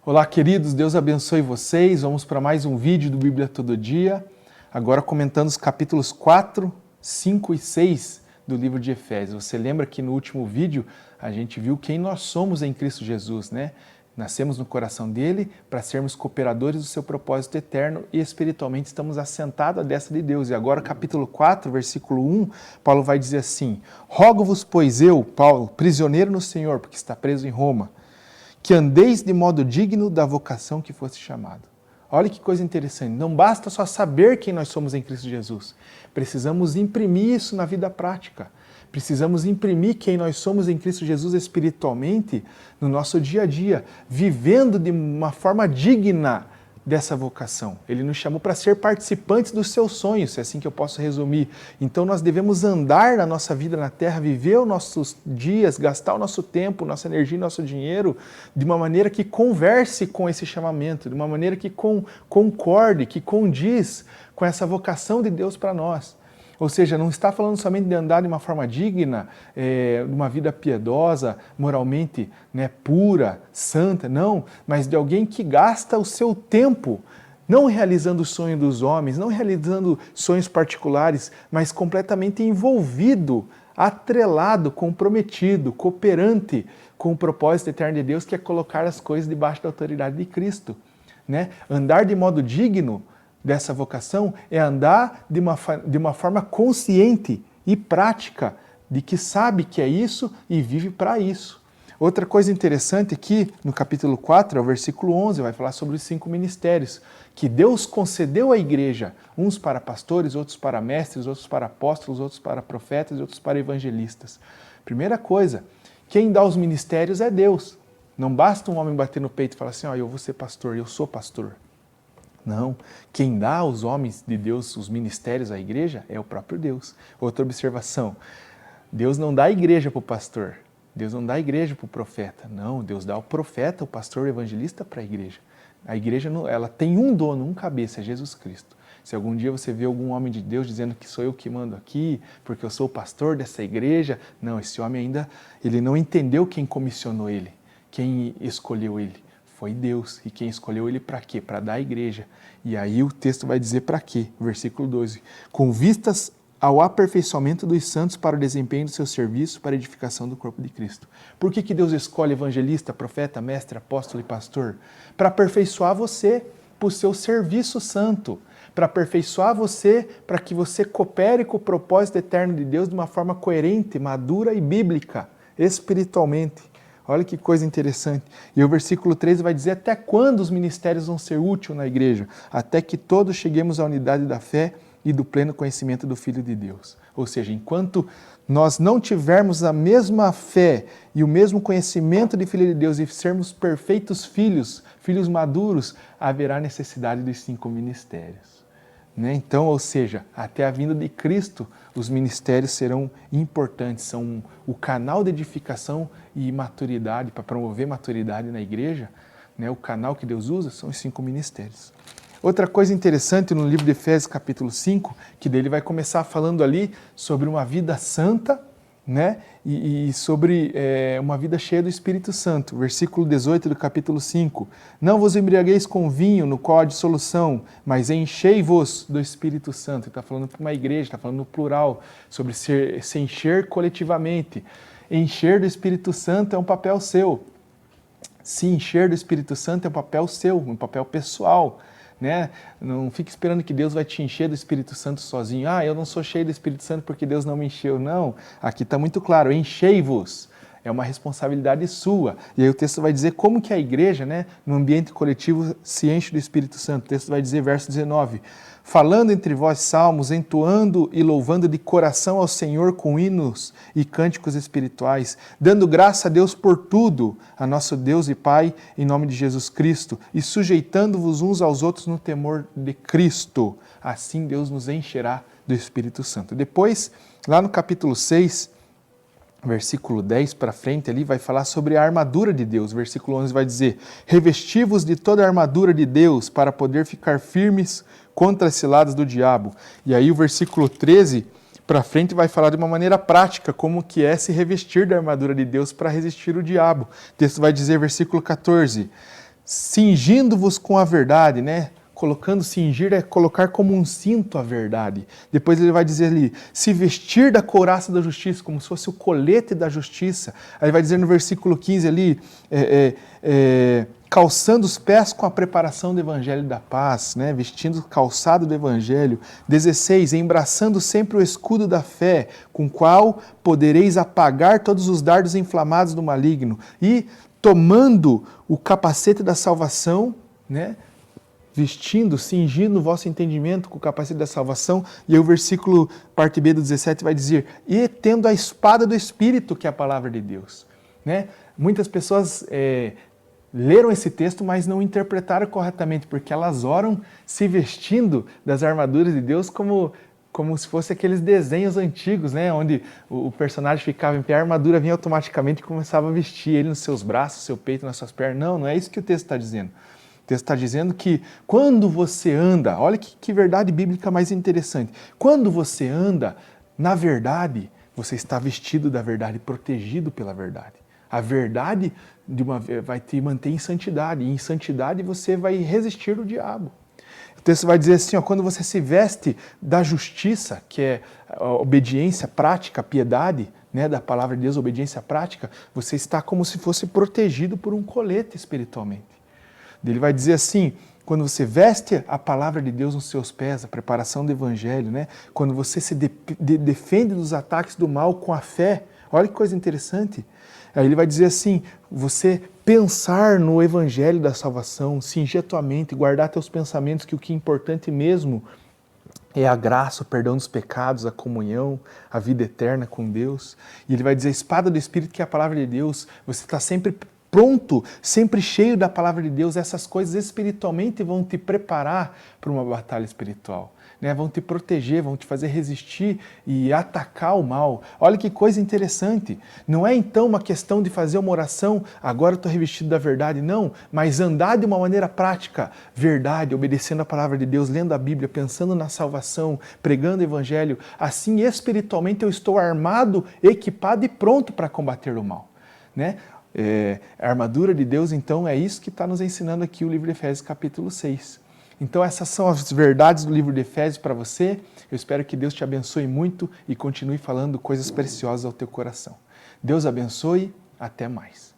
Olá, queridos, Deus abençoe vocês. Vamos para mais um vídeo do Bíblia Todo Dia. Agora comentando os capítulos 4, 5 e 6 do livro de Efésios. Você lembra que no último vídeo a gente viu quem nós somos em Cristo Jesus, né? Nascemos no coração dele para sermos cooperadores do seu propósito eterno e espiritualmente estamos assentados à destra de Deus. E agora, capítulo 4, versículo 1, Paulo vai dizer assim: Rogo-vos, pois eu, Paulo, prisioneiro no Senhor, porque está preso em Roma, que andeis de modo digno da vocação que fosse chamado. Olha que coisa interessante, não basta só saber quem nós somos em Cristo Jesus, precisamos imprimir isso na vida prática. Precisamos imprimir quem nós somos em Cristo Jesus espiritualmente no nosso dia a dia, vivendo de uma forma digna dessa vocação. Ele nos chamou para ser participantes dos seus sonhos, é assim que eu posso resumir. Então nós devemos andar na nossa vida na terra, viver os nossos dias, gastar o nosso tempo, nossa energia e nosso dinheiro de uma maneira que converse com esse chamamento, de uma maneira que concorde, que condiz com essa vocação de Deus para nós. Ou seja, não está falando somente de andar de uma forma digna, de uma vida piedosa, moralmente pura, santa, não, mas de alguém que gasta o seu tempo, não realizando o sonho dos homens, não realizando sonhos particulares, mas completamente envolvido, atrelado, comprometido, cooperante com o propósito eterno de Deus, que é colocar as coisas debaixo da autoridade de Cristo. Andar de modo digno dessa vocação é andar de uma forma consciente e prática de que sabe que é isso e vive para isso. Outra coisa interessante aqui no capítulo 4, o versículo 11, vai falar sobre os 5 ministérios que Deus concedeu à igreja, uns para pastores, outros para mestres, outros para apóstolos, outros para profetas e outros para evangelistas. Primeira coisa, quem dá os ministérios é Deus. Não basta um homem bater no peito e falar assim, eu vou ser pastor, eu sou pastor. Não, quem dá aos homens de Deus os ministérios à igreja é o próprio Deus. Outra observação, Deus não dá a igreja para o pastor, Deus não dá a igreja para o profeta. Não, Deus dá o profeta, o pastor, o evangelista para a igreja. A igreja ela tem um dono, um cabeça, é Jesus Cristo. Se algum dia você vê algum homem de Deus dizendo que sou eu que mando aqui, porque eu sou o pastor dessa igreja, não, esse homem ainda ele não entendeu quem comissionou ele, quem escolheu ele. Foi Deus. E quem escolheu ele para quê? Para dar à igreja. E aí o texto vai dizer para quê? Versículo 12. Com vistas ao aperfeiçoamento dos santos para o desempenho do seu serviço, para a edificação do corpo de Cristo. Por que Deus escolhe evangelista, profeta, mestre, apóstolo e pastor? Para aperfeiçoar você, para o seu serviço santo. Para aperfeiçoar você, para que você coopere com o propósito eterno de Deus de uma forma coerente, madura e bíblica, espiritualmente. Olha que coisa interessante. E o versículo 13 vai dizer até quando os ministérios vão ser úteis na igreja? Até que todos cheguemos à unidade da fé e do pleno conhecimento do Filho de Deus. Ou seja, enquanto nós não tivermos a mesma fé e o mesmo conhecimento de Filho de Deus e sermos perfeitos filhos maduros, haverá necessidade dos 5 ministérios. Então, ou seja, até a vinda de Cristo, os ministérios serão importantes, são o canal de edificação e maturidade, para promover maturidade na igreja, o canal que Deus usa são os 5 ministérios. Outra coisa interessante no livro de Efésios capítulo 5, que dele vai começar falando ali sobre uma vida santa, e sobre uma vida cheia do Espírito Santo. Versículo 18 do capítulo 5. Não vos embriagueis com vinho, no qual há dissolução, mas enchei-vos do Espírito Santo. Ele está falando para uma igreja, está falando no plural, sobre se encher coletivamente. Encher do Espírito Santo é um papel seu. Se encher do Espírito Santo é um papel seu, um papel pessoal. Não fique esperando que Deus vai te encher do Espírito Santo sozinho. Eu não sou cheio do Espírito Santo porque Deus não me encheu. Não, aqui está muito claro, enchei-vos. É uma responsabilidade sua. E aí o texto vai dizer como que a igreja, no ambiente coletivo, se enche do Espírito Santo. O texto vai dizer, verso 19, falando entre vós salmos, entoando e louvando de coração ao Senhor com hinos e cânticos espirituais, dando graça a Deus por tudo, a nosso Deus e Pai, em nome de Jesus Cristo, e sujeitando-vos uns aos outros no temor de Cristo. Assim Deus nos encherá do Espírito Santo. Depois, lá no capítulo 6, versículo 10 para frente ali vai falar sobre a armadura de Deus. Versículo 11 vai dizer, revesti-vos de toda a armadura de Deus para poder ficar firmes contra as ciladas do diabo. E aí o versículo 13 para frente vai falar de uma maneira prática como que é se revestir da armadura de Deus para resistir o diabo. O texto vai dizer, versículo 14, cingindo-vos com a verdade, né? Colocando, cingir é colocar como um cinto a verdade. Depois ele vai dizer ali, se vestir da couraça da justiça, como se fosse o colete da justiça. Aí vai dizer no versículo 15 ali, calçando os pés com a preparação do evangelho da paz, né? Vestindo o calçado do evangelho. 16, embraçando sempre o escudo da fé, com o qual podereis apagar todos os dardos inflamados do maligno. E tomando o capacete da salvação, né? Vestindo, cingindo o vosso entendimento com o capacete da salvação. E aí o versículo, parte B do 17, vai dizer, e tendo a espada do Espírito, que é a palavra de Deus. Né? Muitas pessoas leram esse texto, mas não interpretaram corretamente, porque elas oram se vestindo das armaduras de Deus como se fosse aqueles desenhos antigos, né? Onde o personagem ficava em pé, a armadura vinha automaticamente e começava a vestir ele nos seus braços, no seu peito, nas suas pernas. Não, não é isso que o texto está dizendo. O texto está dizendo que quando você anda, olha que verdade bíblica mais interessante, quando você anda, na verdade, você está vestido da verdade, protegido pela verdade. A verdade vai te manter em santidade, e em santidade você vai resistir ao diabo. O texto vai dizer assim, ó, quando você se veste da justiça, que é a obediência prática, a piedade, né, da palavra de Deus, obediência prática, você está como se fosse protegido por um colete espiritualmente. Ele vai dizer assim, quando você veste a palavra de Deus nos seus pés, a preparação do evangelho, né? Quando você se defende dos ataques do mal com a fé, olha que coisa interessante. Aí ele vai dizer assim, você pensar no evangelho da salvação, cingir a tua mente, guardar teus pensamentos, que o que é importante mesmo é a graça, o perdão dos pecados, a comunhão, a vida eterna com Deus. E ele vai dizer, a espada do Espírito, que é a palavra de Deus, você está sempre pronto, sempre cheio da palavra de Deus. Essas coisas espiritualmente vão te preparar para uma batalha espiritual, né? Vão te proteger, vão te fazer resistir e atacar o mal. Olha que coisa interessante. Não é então uma questão de fazer uma oração, agora eu estou revestido da verdade, não, mas andar de uma maneira prática, verdade, obedecendo a palavra de Deus, lendo a Bíblia, pensando na salvação, pregando o evangelho. Assim, espiritualmente eu estou armado, equipado e pronto para combater o mal, né? A armadura de Deus, então, é isso que está nos ensinando aqui o livro de Efésios capítulo 6. Então essas são as verdades do livro de Efésios para você. Eu espero que Deus te abençoe muito e continue falando coisas preciosas ao teu coração. Deus abençoe, até mais.